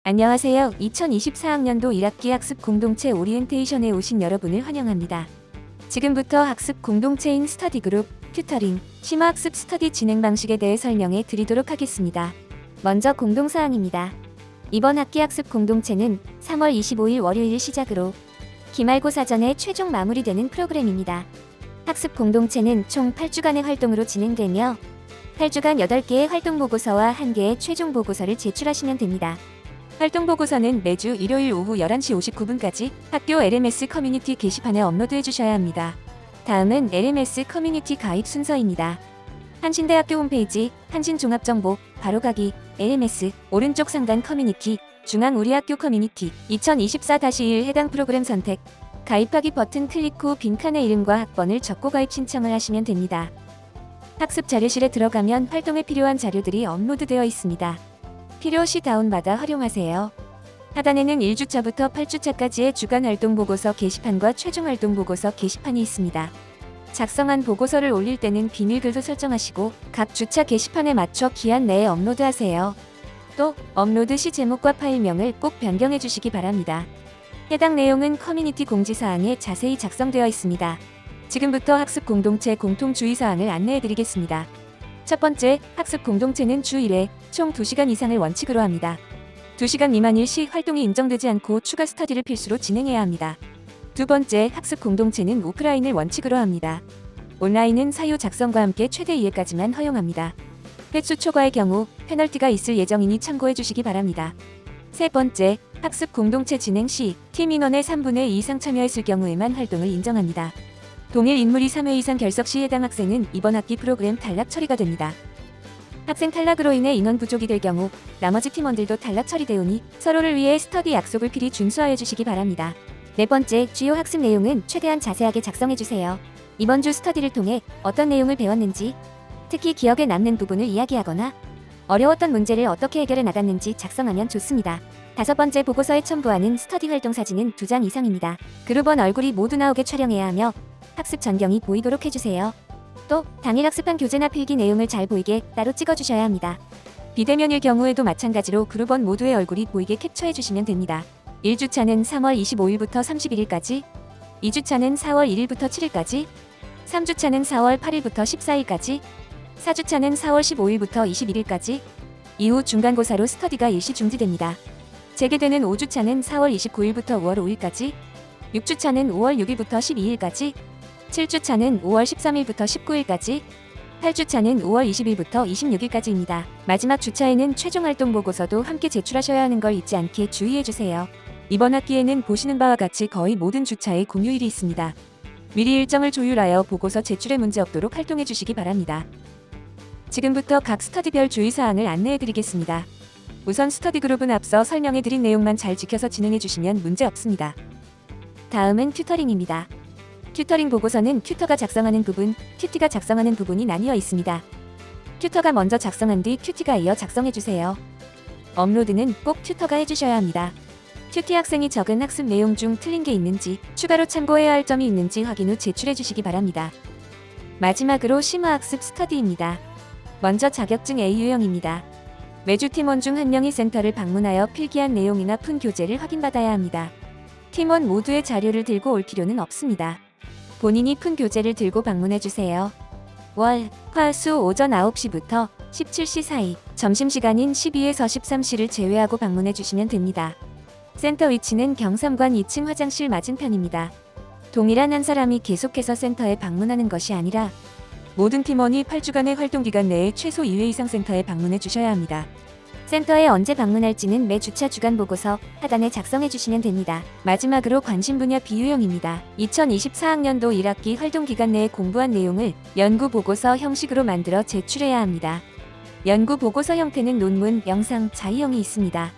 안녕하세요. 2024학년도 1학기 학습 공동체 오리엔테이션에 오신 여러분을 환영합니다. 지금부터 학습 공동체인 스터디 그룹, 튜터링, 심화학습 스터디 진행 방식에 대해 설명해 드리도록 하겠습니다. 먼저 공동사항입니다. 이번 학기 학습 공동체는 3월 25일 월요일 시작으로 기말고사 전에 최종 마무리되는 프로그램입니다. 학습 공동체는 총 8주간의 활동으로 진행되며 8주간 8개의 활동 보고서와 1개의 최종 보고서를 제출하시면 됩니다. 활동 보고서는 매주 일요일 오후 11시 59분까지 학교 LMS 커뮤니티 게시판에 업로드해 주셔야 합니다. 다음은 LMS 커뮤니티 가입 순서입니다. 한신대학교 홈페이지 한신종합정보 바로가기 LMS 오른쪽 상단 커뮤니티 중앙 우리학교 커뮤니티 2024-1 해당 프로그램 선택 가입하기 버튼 클릭 후 빈칸에 이름과 학번을 적고 가입 신청을 하시면 됩니다. 학습 자료실에 들어가면 활동에 필요한 자료들이 업로드되어 있습니다. 필요시 다운받아 활용하세요. 하단에는 1주차부터 8주차까지의 주간 활동 보고서 게시판과 최종 활동 보고서 게시판이 있습니다. 작성한 보고서를 올릴 때는 비밀글도 설정하시고 각 주차 게시판에 맞춰 기한 내에 업로드하세요. 또 업로드 시 제목과 파일명을 꼭 변경해 주시기 바랍니다. 해당 내용은 커뮤니티 공지사항에 자세히 작성되어 있습니다. 지금부터 학습 공동체 공통 주의사항을 안내해 드리겠습니다. 첫 번째, 학습 공동체는 주 1회 총 2시간 이상을 원칙으로 합니다. 2시간 미만일 시 활동이 인정되지 않고 추가 스터디를 필수로 진행해야 합니다. 두 번째, 학습 공동체는 오프라인을 원칙으로 합니다. 온라인은 사유 작성과 함께 최대 2회까지만 허용합니다. 횟수 초과의 경우 페널티가 있을 예정이니 참고해 주시기 바랍니다. 세 번째, 학습 공동체 진행 시 팀 인원의 3분의 2 이상 참여했을 경우에만 활동을 인정합니다. 동일 인물이 3회 이상 결석 시 해당 학생은 이번 학기 프로그램 탈락 처리가 됩니다. 학생 탈락으로 인해 인원 부족이 될 경우 나머지 팀원들도 탈락 처리되오니 서로를 위해 스터디 약속을 필히 준수하여 주시기 바랍니다. 네 번째, 주요 학습 내용은 최대한 자세하게 작성해 주세요. 이번 주 스터디를 통해 어떤 내용을 배웠는지, 특히 기억에 남는 부분을 이야기하거나 어려웠던 문제를 어떻게 해결해 나갔는지 작성하면 좋습니다. 다섯 번째, 보고서에 첨부하는 스터디 활동 사진은 2장 이상입니다. 그룹원 얼굴이 모두 나오게 촬영해야 하며 학습 전경이 보이도록 해주세요. 또 당일 학습한 교재나 필기 내용을 잘 보이게 따로 찍어주셔야 합니다. 비대면일 경우에도 마찬가지로 그룹원 모두의 얼굴이 보이게 캡처해 주시면 됩니다. 1주차는 3월 25일부터 31일까지, 2주차는 4월 1일부터 7일까지, 3주차는 4월 8일부터 14일까지, 4주차는 4월 15일부터 21일까지, 이후 중간고사로 스터디가 일시 중지됩니다. 재개되는 5주차는 4월 29일부터 5월 5일까지, 6주차는 5월 6일부터 12일까지, 7주차는 5월 13일부터 19일까지, 8주차는 5월 20일부터 26일까지입니다. 마지막 주차에는 최종 활동 보고서도 함께 제출하셔야 하는 걸 잊지 않게 주의해주세요. 이번 학기에는 보시는 바와 같이 거의 모든 주차에 공휴일이 있습니다. 미리 일정을 조율하여 보고서 제출에 문제 없도록 활동해 주시기 바랍니다. 지금부터 각 스터디별 주의사항을 안내해 드리겠습니다. 우선 스터디 그룹은 앞서 설명해 드린 내용만 잘 지켜서 진행해 주시면 문제 없습니다. 다음은 튜터링입니다. 튜터링 보고서는 튜터가 작성하는 부분, 큐티가 작성하는 부분이 나뉘어 있습니다. 튜터가 먼저 작성한 뒤 큐티가 이어 작성해주세요. 업로드는 꼭 튜터가 해주셔야 합니다. 큐티 학생이 적은 학습 내용 중 틀린 게 있는지, 추가로 참고해야 할 점이 있는지 확인 후 제출해주시기 바랍니다. 마지막으로 심화학습 스터디입니다. 먼저 자격증 A 유형입니다. 매주 팀원 중 한 명이 센터를 방문하여 필기한 내용이나 푼 교재를 확인받아야 합니다. 팀원 모두의 자료를 들고 올 필요는 없습니다. 본인이 푼 교재를 들고 방문해주세요. 월, 화, 수 오전 9시부터 17시 사이, 점심시간인 12에서 13시를 제외하고 방문해주시면 됩니다. 센터 위치는 경삼관 2층 화장실 맞은편입니다. 동일한 한 사람이 계속해서 센터에 방문하는 것이 아니라 모든 팀원이 8주간의 활동기간 내에 최소 2회 이상 센터에 방문해 주셔야 합니다. 센터에 언제 방문할지는 매 주차 주간 보고서 하단에 작성해 주시면 됩니다. 마지막으로 관심 분야 비유형입니다. 2024학년도 1학기 활동 기간 내에 공부한 내용을 연구 보고서 형식으로 만들어 제출해야 합니다. 연구 보고서 형태는 논문, 영상, 자의형이 있습니다.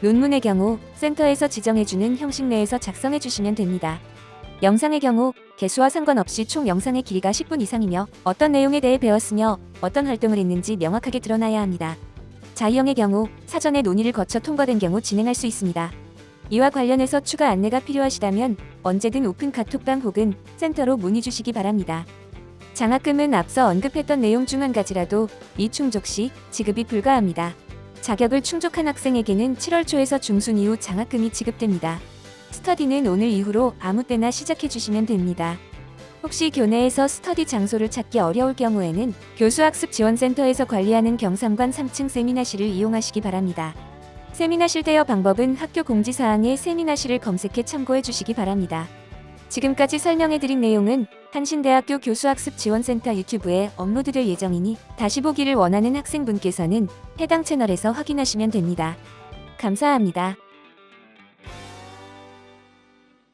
논문의 경우 센터에서 지정해주는 형식 내에서 작성해 주시면 됩니다. 영상의 경우 개수와 상관없이 총 영상의 길이가 10분 이상이며 어떤 내용에 대해 배웠으며 어떤 활동을 했는지 명확하게 드러나야 합니다. 자의형의 경우 사전에 논의를 거쳐 통과된 경우 진행할 수 있습니다. 이와 관련해서 추가 안내가 필요하시다면 언제든 오픈 카톡방 혹은 센터로 문의 주시기 바랍니다. 장학금은 앞서 언급했던 내용 중 한 가지라도 이 충족 시 지급이 불가합니다. 자격을 충족한 학생에게는 7월 초에서 중순 이후 장학금이 지급됩니다. 스터디는 오늘 이후로 아무 때나 시작해 주시면 됩니다. 혹시 교내에서 스터디 장소를 찾기 어려울 경우에는 교수학습지원센터에서 관리하는 경삼관 3층 세미나실을 이용하시기 바랍니다. 세미나실 대여 방법은 학교 공지사항에 세미나실을 검색해 참고해 주시기 바랍니다. 지금까지 설명해드린 내용은 한신대학교 교수학습지원센터 유튜브에 업로드될 예정이니 다시 보기를 원하는 학생분께서는 해당 채널에서 확인하시면 됩니다. 감사합니다.